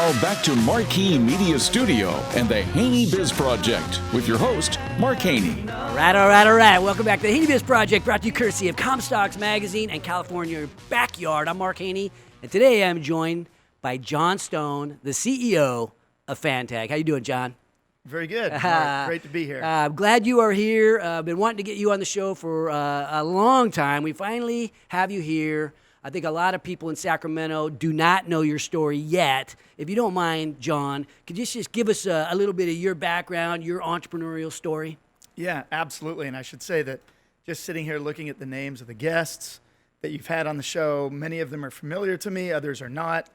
Now back to Marquee Media Studio and the Haney Biz Project with your host, Mark Haney. All right. Welcome back to the Haney Biz Project, brought to you courtesy of Comstocks Magazine and California Backyard. I'm Mark Haney, and today I'm joined by John Stone, the CEO of Fantag. How you doing, John? Very good. Mark, great to be here. I'm glad you are here. I've been wanting to get you on the show for a long time. We finally have you here. I think a lot of people in Sacramento do not know your story yet. If you don't mind, John, could you just give us a little bit of your background, your entrepreneurial story? Yeah, absolutely. And I should say that just sitting here looking at the names of the guests that you've had on the show, many of them are familiar to me, others are not,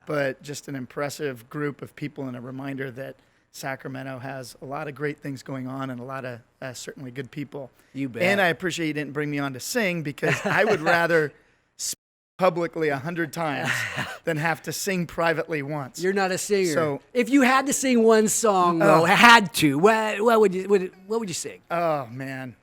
but just an impressive group of people and a reminder that Sacramento has a lot of great things going on and a lot of certainly good people. You bet. And I appreciate you didn't bring me on to sing because I would rather speak publicly 100 times than have to sing privately once. You're not a singer. So if you had to sing one song, though, had to, what would you sing? Oh, man.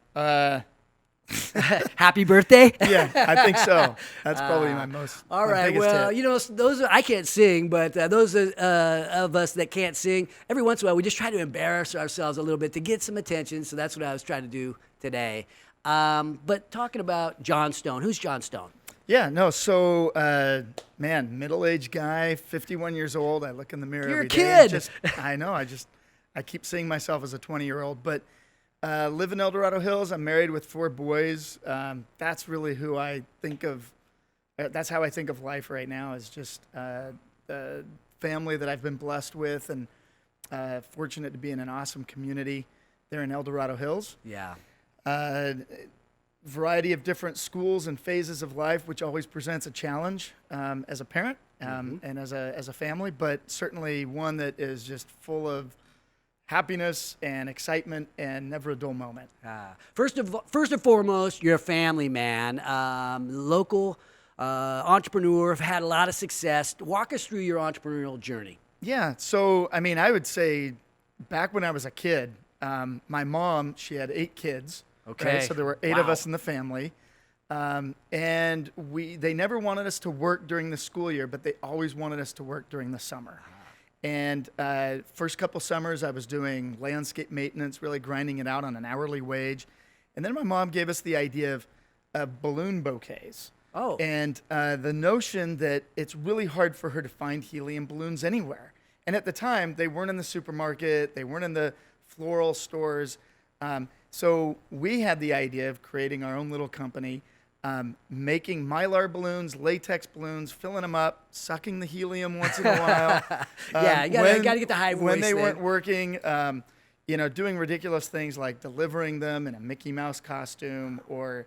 Happy birthday? Yeah, I think so. That's probably my most. All my right. biggest Well, hit. you know, those I can't sing, but those of us that can't sing, every once in a while we just try to embarrass ourselves a little bit to get some attention. So that's what I was trying to do today. But talking about John Stone, who's John Stone? Yeah, no. So, man, middle-aged guy, 51 years old. I look in the mirror You're every a day. kid. I know. I keep seeing myself as a 20-year-old, but. Live in El Dorado Hills. I'm married with 4 boys. That's really who I think of. That's how I think of life right now, is just the family that I've been blessed with and fortunate to be in an awesome community there in El Dorado Hills. Yeah. Variety of different schools and phases of life, which always presents a challenge as a parent and as a family, but certainly one that is just full of happiness and excitement and never a dull moment. First and foremost, you're a family man, local entrepreneur, have had a lot of success. Walk us through your entrepreneurial journey. Yeah, so I mean, I would say back when I was a kid, my mom, she had 8 kids. Okay. Right? So there were 8 of us in the family. And they never wanted us to work during the school year, but they always wanted us to work during the summer. And first couple summers, I was doing landscape maintenance, really grinding it out on an hourly wage. And then my mom gave us the idea of balloon bouquets. Oh. And the notion that it's really hard for her to find helium balloons anywhere. And at the time, they weren't in the supermarket. They weren't in the floral stores. So we had the idea of creating our own little company, making mylar balloons, latex balloons, filling them up, sucking the helium once in a while. Yeah, you gotta get the high voice when they thing. weren't working, doing ridiculous things like delivering them in a Mickey Mouse costume or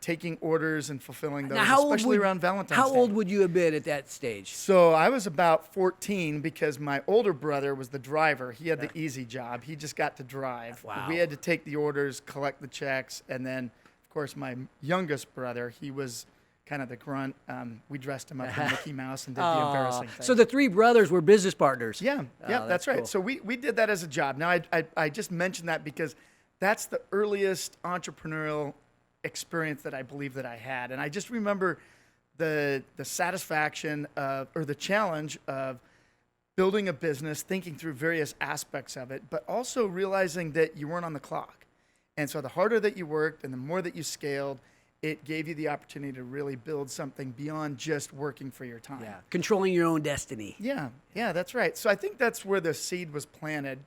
taking orders and fulfilling those, Now, especially around Valentine's Day. How old would you have been at that stage? So I was about 14 because my older brother was the driver. He had the easy job. He just got to drive. Wow. We had to take the orders, collect the checks, and then, of course, my youngest brother, he was kind of the grunt. We dressed him up in Mickey Mouse and did the embarrassing thing. So the 3 brothers were business partners. Yeah, that's right. cool. So we did that as a job. Now, I just mentioned that because that's the earliest entrepreneurial experience that I believe that I had. And I just remember the satisfaction of, or the challenge of building a business, thinking through various aspects of it, but also realizing that you weren't on the clock. And so the harder that you worked and the more that you scaled, it gave you the opportunity to really build something beyond just working for your time. Yeah, controlling your own destiny. Yeah, that's right. So I think that's where the seed was planted.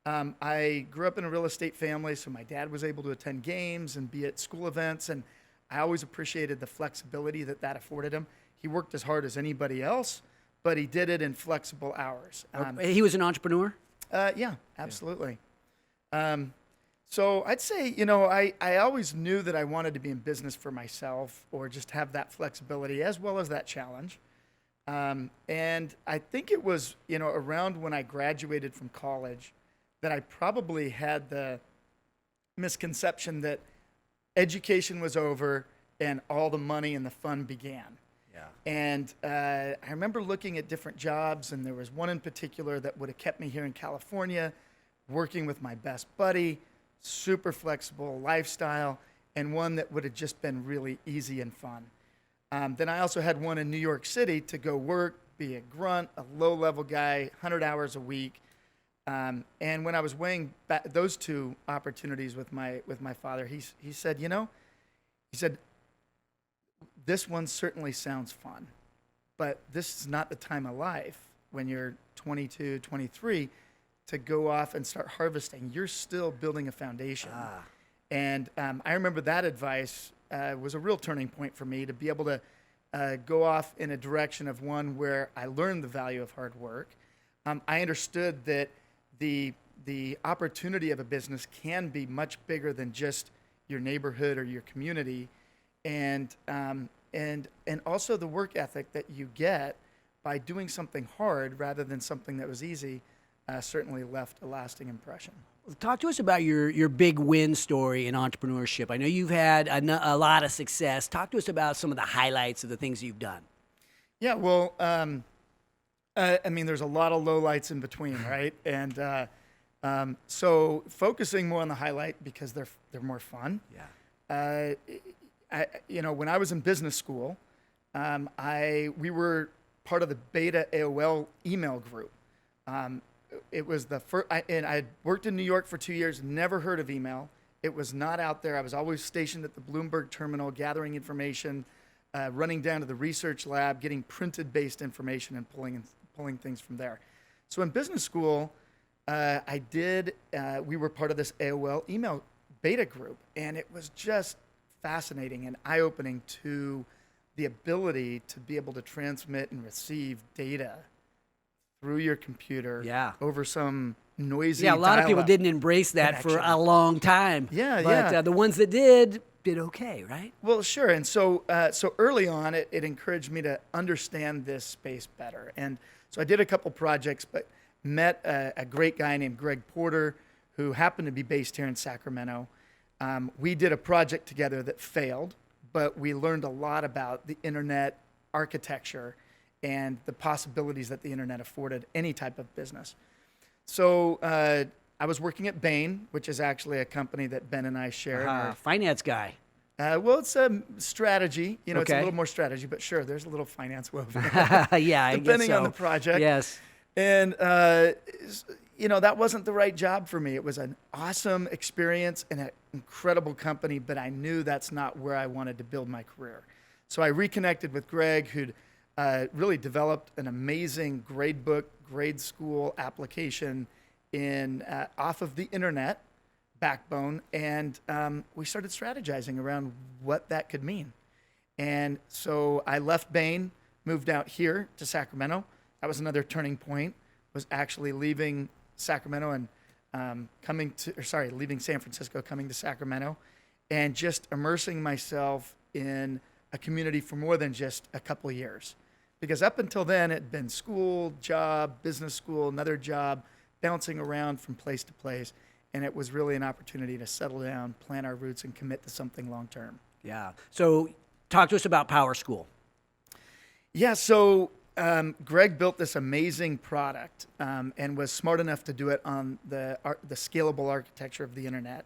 I grew up in a real estate family, so my dad was able to attend games and be at school events, and I always appreciated the flexibility that afforded him. He worked as hard as anybody else, but he did it in flexible hours. He was an entrepreneur? Yeah, absolutely. So I'd say, I always knew that I wanted to be in business for myself or just have that flexibility as well as that challenge. And I think it was, around when I graduated from college that I probably had the misconception that education was over and all the money and the fun began. Yeah. And I remember looking at different jobs, and there was one in particular that would have kept me here in California, working with my best buddy, super flexible lifestyle, and one that would have just been really easy and fun. Then I also had one in New York City to go work, be a grunt, a low-level guy, 100 hours a week. And when I was weighing those two opportunities with my father, he said, this one certainly sounds fun, but this is not the time of life when you're 22, 23 to go off and start harvesting. You're still building a foundation. And I remember that advice was a real turning point for me to be able to go off in a direction of one where I learned the value of hard work. I understood that the opportunity of a business can be much bigger than just your neighborhood or your community, and also the work ethic that you get by doing something hard rather than something that was easy certainly left a lasting impression. Talk to us about your big win story in entrepreneurship. I know you've had a lot of success. Talk to us about some of the highlights of the things you've done. Yeah, well, I mean, there's a lot of lowlights in between, right? And so focusing more on the highlight because they're more fun. Yeah. When I was in business school, we were part of the beta AOL email group. It was the first, and I worked in New York for 2 years, never heard of email. It was not out there. I was always stationed at the Bloomberg terminal, gathering information, running down to the research lab, getting printed-based information and pulling things from there. So in business school, we were part of this AOL email beta group, and it was just fascinating and eye-opening to the ability to be able to transmit and receive data through your computer over some noisy a lot of people didn't embrace that connection. for a long time. But the ones that did okay, right? Well, sure. And so early on, it encouraged me to understand this space better. And so I did a couple projects, but met a great guy named Greg Porter, who happened to be based here in Sacramento. We did a project together that failed, but we learned a lot about the internet architecture and the possibilities that the internet afforded any type of business. So I was working at Bain, which is actually a company that Ben and I share. Finance guy. Well, it's a strategy. It's a Okay. little more strategy, but sure, there's a little finance woven. Yeah, I depending guess so. on the project. Yes. And that wasn't the right job for me. It was an awesome experience and an incredible company, but I knew that's not where I wanted to build my career. So I reconnected with Greg, who'd really developed an amazing grade school application off of the internet backbone, and we started strategizing around what that could mean. And so I left Bain, moved out here to Sacramento. That was another turning point, was actually leaving Sacramento and leaving San Francisco, coming to Sacramento, and just immersing myself in a community for more than just a couple of years. Because up until then, it had been school, job, business school, another job, bouncing around from place to place. And it was really an opportunity to settle down, plant our roots, and commit to something long-term. Yeah. So talk to us about Power School. Yeah, so Greg built this amazing product and was smart enough to do it on the scalable architecture of the internet.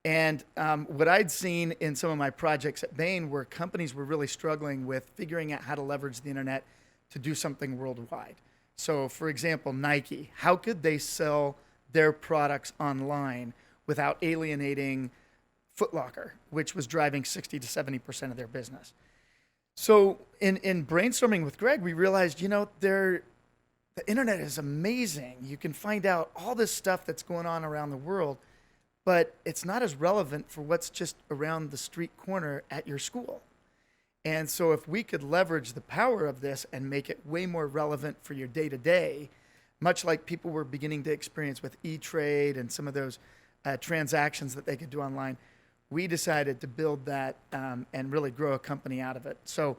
And what I'd seen in some of my projects at Bain were companies were really struggling with figuring out how to leverage the internet to do something worldwide. So, for example, Nike, how could they sell their products online without alienating Foot Locker, which was driving 60 to 70% of their business? So in brainstorming with Greg, we realized, the internet is amazing. You can find out all this stuff that's going on around the world, but it's not as relevant for what's just around the street corner at your school. And so if we could leverage the power of this and make it way more relevant for your day-to-day, much like people were beginning to experience with E-Trade and some of those transactions that they could do online, we decided to build that and really grow a company out of it. So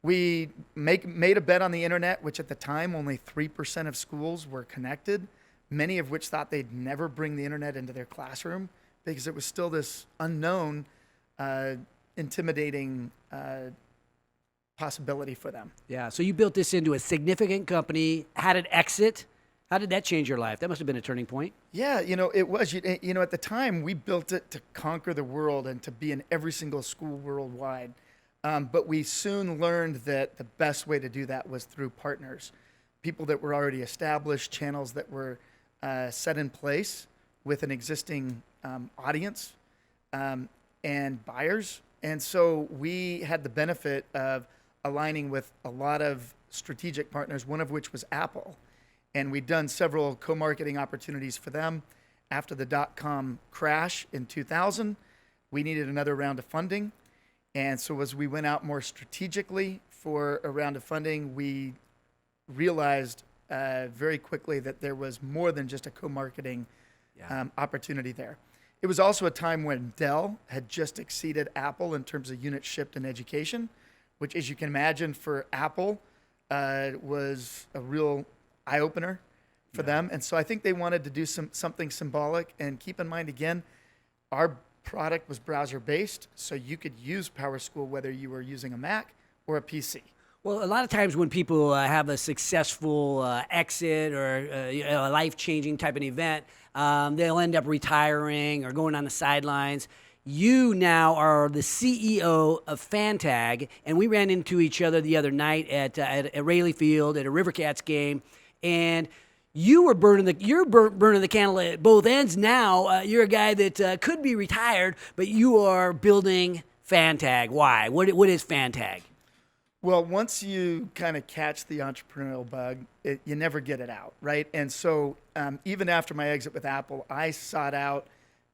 we made a bet on the internet, which at the time only 3% of schools were connected, many of which thought they'd never bring the internet into their classroom because it was still this unknown, intimidating possibility for them. Yeah, so you built this into a significant company, had an exit. How did that change your life? That must have been a turning point. Yeah, it was. At the time, we built it to conquer the world and to be in every single school worldwide. But we soon learned that the best way to do that was through partners, people that were already established, channels that were set in place with an existing audience and buyers. And so we had the benefit of aligning with a lot of strategic partners, one of which was Apple. And we'd done several co-marketing opportunities for them. After the dot-com crash in 2000, we needed another round of funding. And so as we went out more strategically for a round of funding, we realized very quickly that there was more than just a co-marketing opportunity there. It was also a time when Dell had just exceeded Apple in terms of units shipped in education, which, as you can imagine, for Apple was a real eye-opener for them. And so I think they wanted to do something symbolic. And keep in mind, again, our product was browser-based, so you could use PowerSchool whether you were using a Mac or a PC. Well, a lot of times when people have a successful exit or a life-changing type of event, they'll end up retiring or going on the sidelines. You now are the CEO of Fantag, and we ran into each other the other night at Rayleigh Field at a Rivercats game, and you were burning the candle at both ends. Now you're a guy that could be retired, but you are building Fantag. Why? What is Fantag? Well, once you kind of catch the entrepreneurial bug, you never get it out, right? And so even after my exit with Apple, I sought out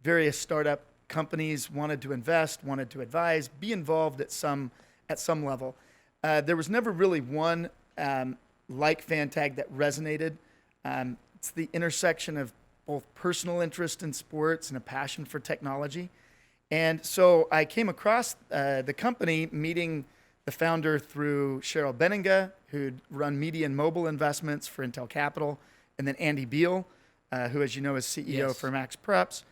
various startup companies, wanted to invest, wanted to advise, be involved at some level. There was never really one like Fantag that resonated. It's the intersection of both personal interest in sports and a passion for technology. And so I came across the company meeting the founder through Cheryl Benninga, who'd run media and mobile investments for Intel Capital, and then Andy Beal, who, as you know, is CEO for Max Preps.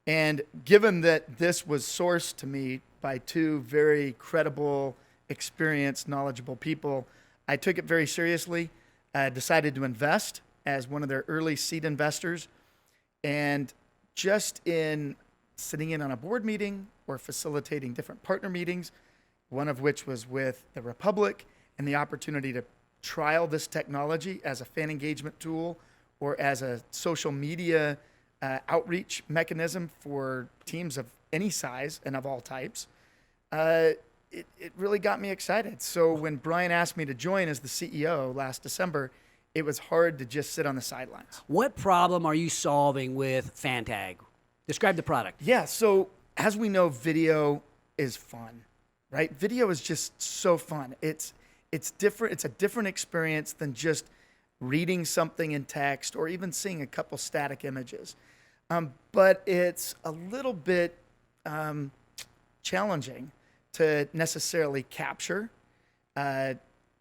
And given that this was sourced to me by two very credible, experienced, knowledgeable people, I took it very seriously, decided to invest as one of their early seed investors. And just in sitting in on a board meeting or facilitating different partner meetings, one of which was with the Republic, and the opportunity to trial this technology as a fan engagement tool or as a social media outreach mechanism for teams of any size and of all types, it really got me excited. So when Brian asked me to join as the CEO last December, it was hard to just sit on the sidelines. What problem are you solving with Fantag? Describe the product. Yeah, so as we know, video is fun. Right? Video is just so fun. It's different. It's a different experience than just reading something in text or even seeing a couple static images. But it's a little bit challenging to necessarily capture,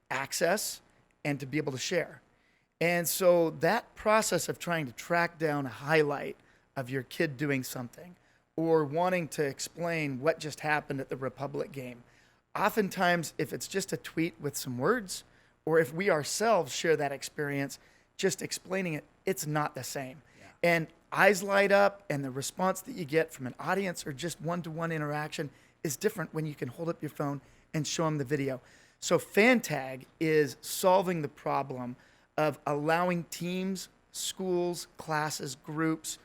access, and to be able to share. And so that process of trying to track down a highlight of your kid doing something, or wanting to explain what just happened at the Republic game. Oftentimes, if it's just a tweet with some words, or if we ourselves share that experience, just explaining it, it's not the same. Yeah. And eyes light up, and the response that you get from an audience or just one-to-one interaction is different when you can hold up your phone and show them the video. So Fantag is solving the problem of allowing teams, schools, classes, groups,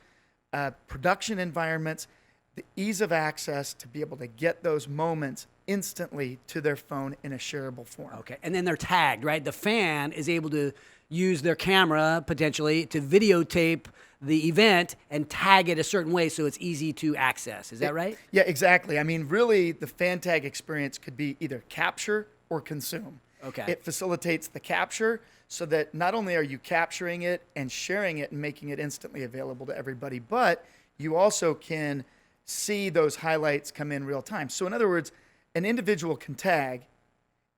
production environments, the ease of access to be able to get those moments instantly to their phone in a shareable form. Okay, and then they're tagged, right? The fan is able to use their camera potentially to videotape the event and tag it a certain way so it's easy to access. Is that right? Yeah, exactly. I mean, really, the Fantag experience could be either capture or consume. Okay. It facilitates the capture so that not only are you capturing it and sharing it and making it instantly available to everybody, but you also can see those highlights come in real time. So in other words, an individual can tag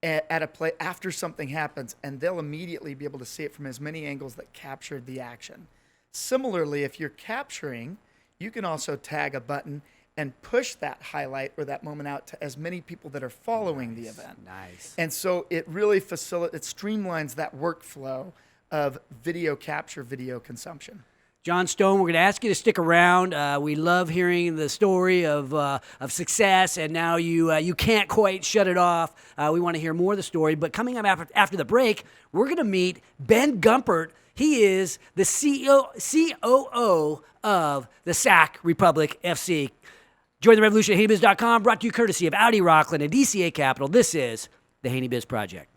at a play after something happens, and they'll immediately be able to see it from as many angles that captured the action. Similarly, if you're capturing, you can also tag a button and push that highlight or that moment out to as many people that are following the event. Nice. And so it really it streamlines that workflow of video capture, video consumption. John Stone, we're going to ask you to stick around. We love hearing the story of success, and now you can't quite shut it off. We want to hear more of the story. But coming up after the break, we're going to meet Ben Gumpert. He is the COO of the Sac Republic FC. Join the revolution at HaneyBiz.com, brought to you courtesy of Audi Rockland and DCA Capital. This is the Haney Biz Project.